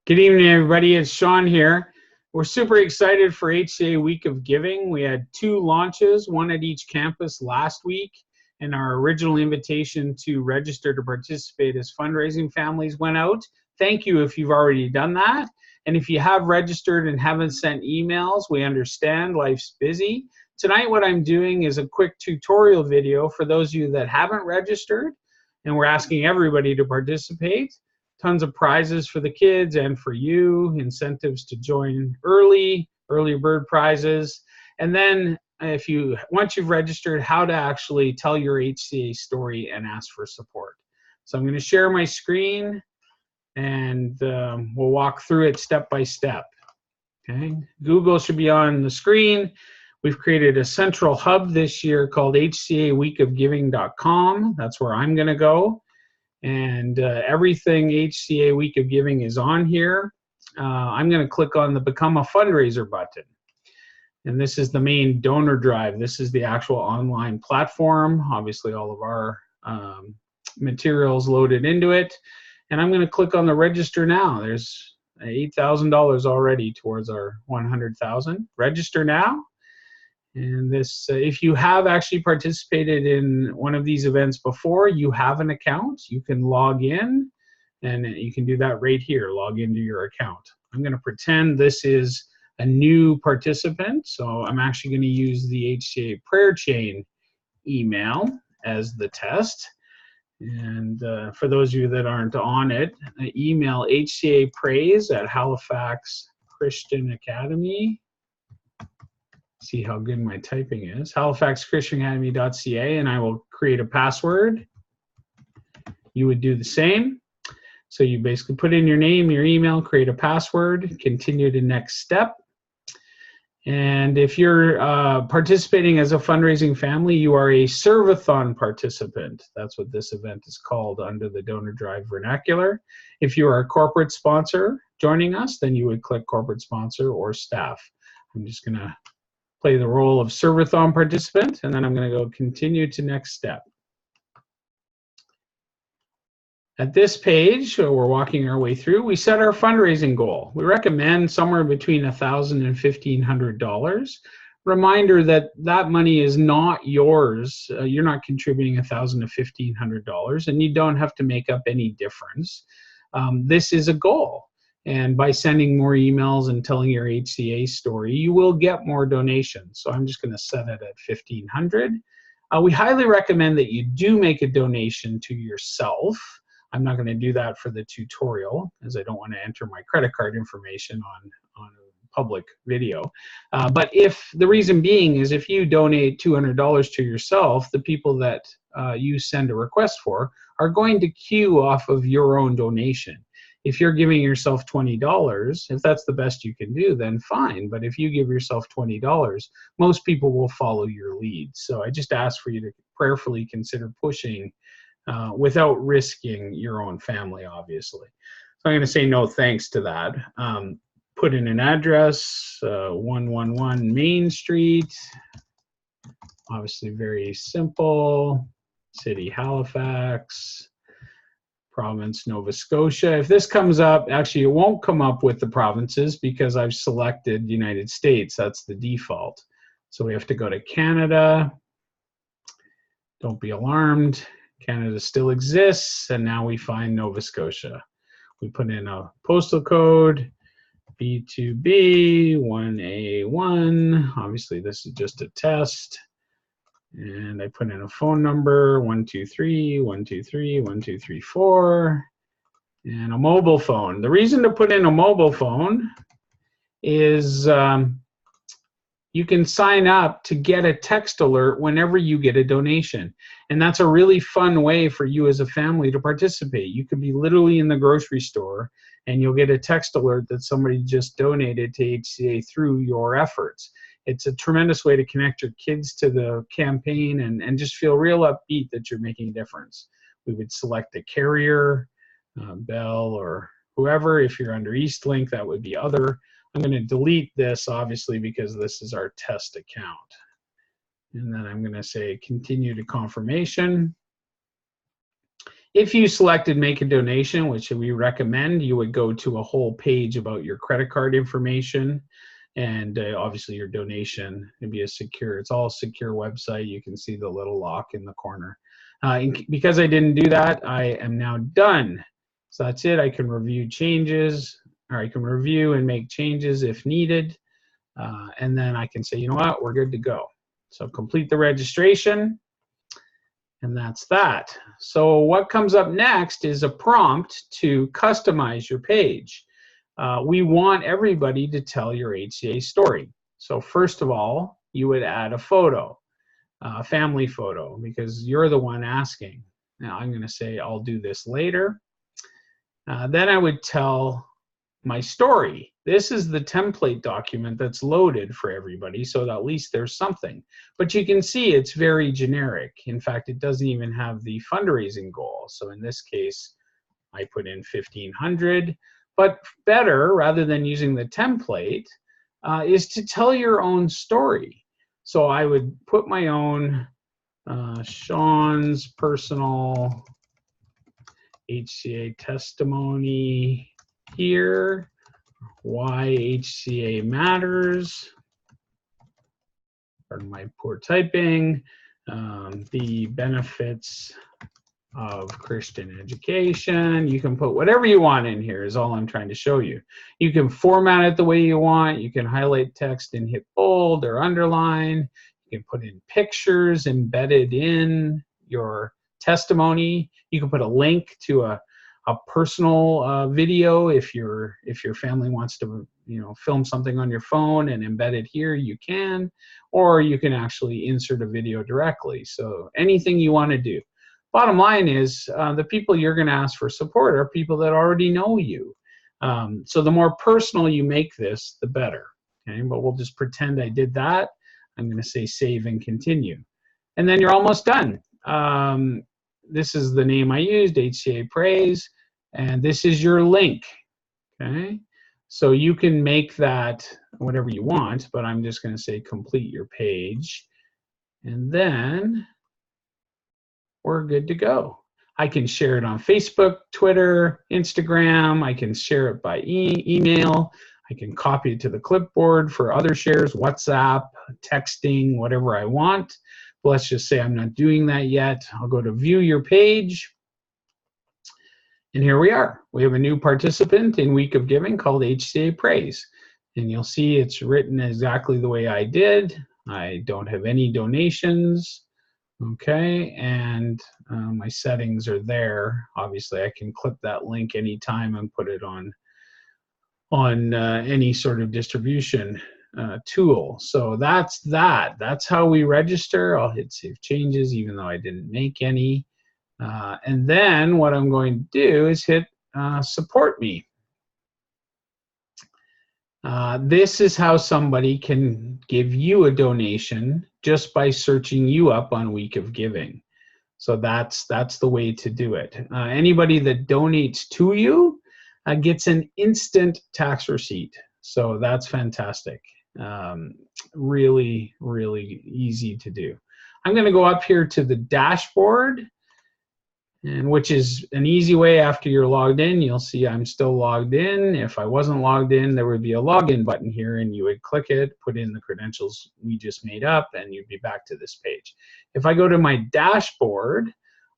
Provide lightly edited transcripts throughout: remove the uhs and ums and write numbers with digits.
Good evening, everybody. It's Sean here. We're super excited for HCA Week of Giving. We had 2 launches, one at each campus last week, and our original invitation to register to participate as fundraising families went out. Thank you if you've already done that. And if you have registered and haven't sent emails, we understand life's busy. Tonight, what I'm doing is a quick tutorial video for those of you that haven't registered, and we're asking everybody to participate. Tons of prizes for the kids and for you, incentives to join early bird prizes, and then once you've registered, how to actually tell your HCA story and ask for support. So I'm going to share my screen and we'll walk through it step by step. Okay, Google should be on the screen. We've created a central hub this year called HCAweekofgiving.com. That's where I'm going to go. And everything HCA Week of Giving is on here. I'm going to click on the Become a Fundraiser button. And this is the main donor drive. This is the actual online platform. Obviously, all of our materials loaded into it. And I'm going to click on the Register Now. There's $8,000 already towards our $100,000. Register now. And this, if you have actually participated in one of these events before, you have an account, you can log in, and you can do that right here, log into your account. I'm going to pretend this is a new participant, so I'm actually going to use the HCA prayer chain email as the test. And for those of you that aren't on it, email hcapraise@Halifax Christian Academy. See how good my typing is. HalifaxChristianAcademy.ca, and I will create a password. You would do the same. So you basically put in your name, your email, create a password, continue to next step. And if you're participating as a fundraising family, you are a Serve-a-thon participant. That's what this event is called under the Donor Drive vernacular. If you are a corporate sponsor joining us, then you would click corporate sponsor or staff. I'm just going to play the role of Serve-a-thon participant, and then I'm going to go continue to next step. At this page, we're walking our way through, we set our fundraising goal. We recommend somewhere between $1,000 and $1,500. Reminder that that money is not yours. You're not contributing $1,000 to $1,500, and you don't have to make up any difference. This is a goal. And by sending more emails and telling your HCA story, you will get more donations. So I'm just going to set it at $1,500. We highly recommend that you do make a donation to yourself. I'm not going to do that for the tutorial, as I don't want to enter my credit card information on a public video. But if the reason being is if you donate $200 to yourself, the people that you send a request for are going to queue off of your own donation. If you're giving yourself $20, if that's the best you can do, then fine. But if you give yourself $20, most people will follow your lead. So I just ask for you to prayerfully consider pushing without risking your own family, obviously. So I'm going to say no thanks to that. Put in an address, 111 Main Street. Obviously very simple. City, Halifax. Province, Nova Scotia. If this comes up, actually it won't come up with the provinces because I've selected United States. That's the default. So we have to go to Canada. Don't be alarmed. Canada still exists, and now we find Nova Scotia. We put in a postal code, B2B 1A1. Obviously this is just a test. And I put in a phone number, 123 123 1234, and a mobile phone. The reason to put in a mobile phone is you can sign up to get a text alert whenever you get a donation. And that's a really fun way for you as a family to participate. You could be literally in the grocery store and you'll get a text alert that somebody just donated to HCA through your efforts. It's a tremendous way to connect your kids to the campaign and just feel real upbeat that you're making a difference. We would select a carrier, Bell or whoever. If you're under Eastlink, that would be other. I'm going to delete this, obviously, because this is our test account. And then I'm going to say continue to confirmation. If you selected make a donation, which we recommend, you would go to a whole page about your credit card information, and obviously your donation can be it's all secure website. You can see the little lock in the corner. Because I didn't do that, I am now done. So that's it. I can review changes, or I can review and make changes if needed. And then I can say, you know what, we're good to go. So complete the registration, and that's that. So what comes up next is a prompt to customize your page. We want everybody to tell your HCA story. So first of all, you would add a photo, a family photo, because you're the one asking. Now I'm going to say I'll do this later. Then I would tell my story. This is the template document that's loaded for everybody, so that at least there's something. But you can see it's very generic. In fact, it doesn't even have the fundraising goal. So in this case, I put in 1,500. But better, rather than using the template, is to tell your own story. So I would put my own Sean's personal HCA testimony here, why HCA matters, pardon my poor typing, the benefits of Christian education. You can put whatever you want in here is all I'm trying to show you. You can format it the way you want. You can highlight text and hit bold or underline. You can put in pictures embedded in your testimony. You can put a link to a personal video if your family wants to film something on your phone and embed it here, you can, or you can actually insert a video directly. So anything you want to do. Bottom line is the people you're going to ask for support are people that already know you. So the more personal you make this, the better. Okay, but we'll just pretend I did that. I'm going to say save and continue. And then you're almost done. This is the name I used, HCA Praise, and this is your link. Okay, so you can make that whatever you want, but I'm just going to say complete your page. And then we're good to go. I can share it on Facebook, Twitter, Instagram. I can share it by email. I can copy it to the clipboard for other shares, WhatsApp, texting, whatever I want. But let's just say I'm not doing that yet. I'll go to view your page. And here we are. We have a new participant in Week of Giving called HCA Praise. And you'll see it's written exactly the way I did. I don't have any donations. Okay, and my settings are there. Obviously, I can clip that link anytime and put it on any sort of distribution tool. So that's that. That's how we register. I'll hit Save Changes, even though I didn't make any. And then what I'm going to do is hit Support Me. This is how somebody can give you a donation just by searching you up on Week of Giving. So that's the way to do it. Anybody that donates to you gets an instant tax receipt. So that's fantastic. Really, really easy to do. I'm going to go up here to the dashboard, and which is an easy way. After you're logged in, you'll see I'm still logged in. If I wasn't logged in, there would be a login button here, and you would click it, put in the credentials we just made up, and you'd be back to this page. If I go to my dashboard,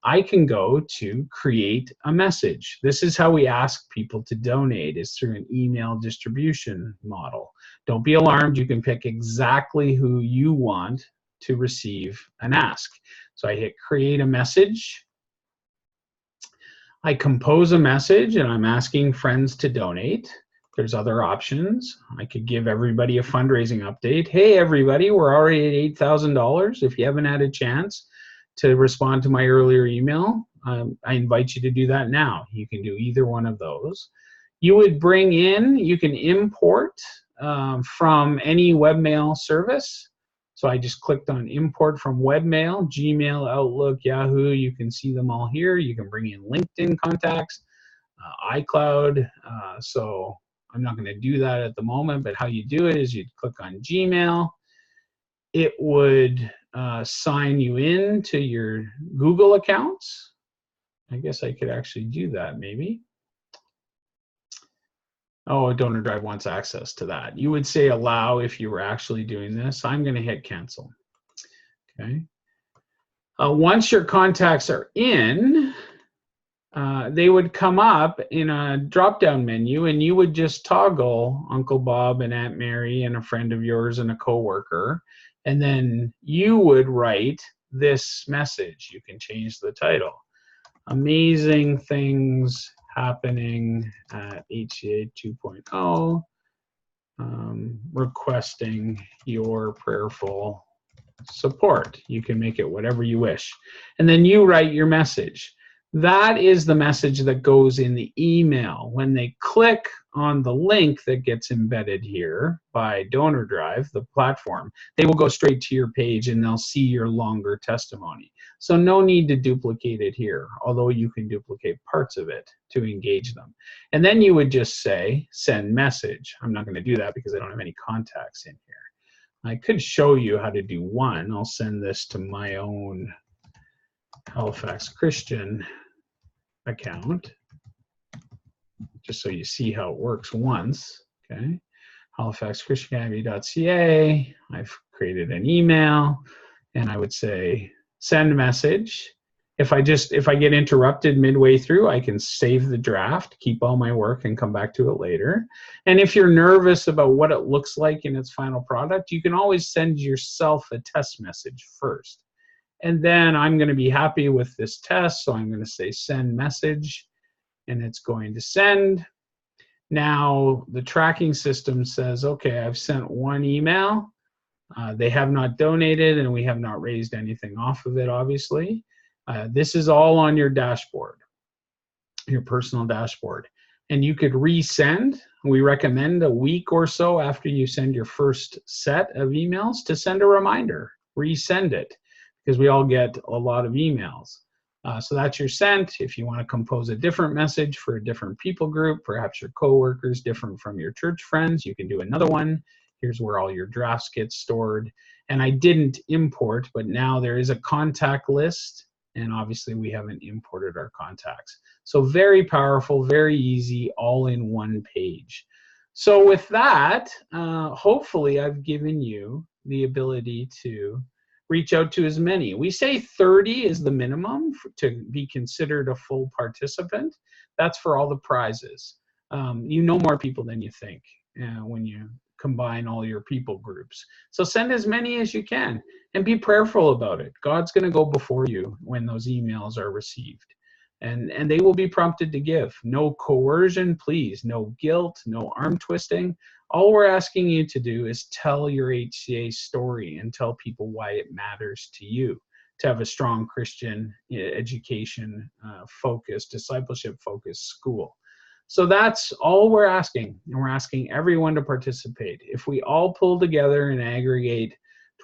I can go to create a message. This is how we ask people to donate, is through an email distribution model. Don't be alarmed. You can pick exactly who you want to receive an ask. So I hit create a message. I compose a message, and I'm asking friends to donate. There's other options. I could give everybody a fundraising update. Hey, everybody, we're already at $8,000. If you haven't had a chance to respond to my earlier email, I invite you to do that now. You can do either one of those. You would bring in, you can import from any webmail service. So I just clicked on import from webmail, Gmail, Outlook, Yahoo. You can see them all here. You can bring in LinkedIn contacts, iCloud. So I'm not going to do that at the moment, but how you do it is you'd click on Gmail. It would sign you in to your Google accounts. I guess I could actually do that maybe. Oh, Donor Drive wants access to that. You would say allow if you were actually doing this. I'm going to hit cancel. Okay. Once your contacts are in, they would come up in a drop-down menu, and you would just toggle Uncle Bob and Aunt Mary and a friend of yours and a coworker, and then you would write this message. You can change the title. Amazing things happening at HCA 2.0, requesting your prayerful support. You can make it whatever you wish. And then you write your message. That is the message that goes in the email. When they click on the link that gets embedded here by Donor Drive, the platform, they will go straight to your page and they'll see your longer testimony. So no need to duplicate it here, although you can duplicate parts of it to engage them. And then you would just say, send message. I'm not going to do that because I don't have any contacts in here. I could show you how to do one. I'll send this to my own Halifax Christian account, just so you see how it works once. Okay, HalifaxChristianAcademy.ca. I've created an email, and I would say send message. If I get interrupted midway through, I can save the draft, keep all my work, and come back to it later. And if you're nervous about what it looks like in its final product, you can always send yourself a test message first. And then I'm going to be happy with this test, so I'm going to say send message, and it's going to send. Now the tracking system says, okay, I've sent one email. They have not donated, and we have not raised anything off of it, obviously. This is all on your dashboard, your personal dashboard. And you could resend. We recommend a week or so after you send your first set of emails to send a reminder, resend it, because we all get a lot of emails. So that's your sent. If you want to compose a different message for a different people group, perhaps your coworkers, different from your church friends, you can do another one. Here's where all your drafts get stored. And I didn't import, but now there is a contact list, and obviously we haven't imported our contacts. So very powerful, very easy, all in one page. So with that, hopefully I've given you the ability to reach out to as many. We say 30 is the minimum to be considered a full participant. That's for all the prizes. You know more people than you think when you combine all your people groups. So send as many as you can and be prayerful about it. God's going to go before you when those emails are received. And they will be prompted to give. No coercion, please. No guilt, no arm twisting. All we're asking you to do is tell your HCA story and tell people why it matters to you to have a strong Christian education focused, discipleship focused school. So that's all we're asking, and we're asking everyone to participate. If we all pull together and aggregate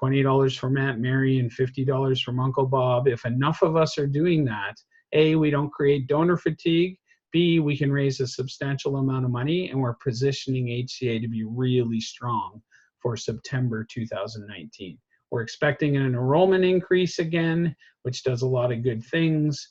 $20 from Aunt Mary and $50 from Uncle Bob, if enough of us are doing that, A, we don't create donor fatigue, B, we can raise a substantial amount of money, and we're positioning HCA to be really strong for September 2019. We're expecting an enrollment increase again, which does a lot of good things.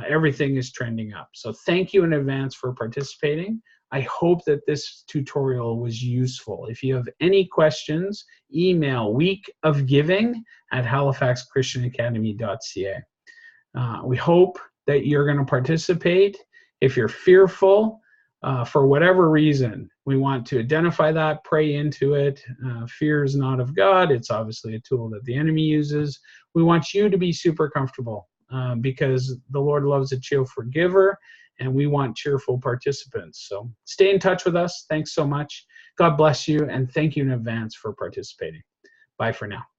Everything is trending up. So thank you in advance for participating. I hope that this tutorial was useful. If you have any questions, email weekofgiving@halifaxchristianacademy.ca. We hope that you're going to participate. If you're fearful, for whatever reason, we want to identify that, pray into it. Fear is not of God. It's obviously a tool that the enemy uses. We want you to be super comfortable because the Lord loves a cheerful giver, and we want cheerful participants. So stay in touch with us. Thanks so much. God bless you, and thank you in advance for participating. Bye for now.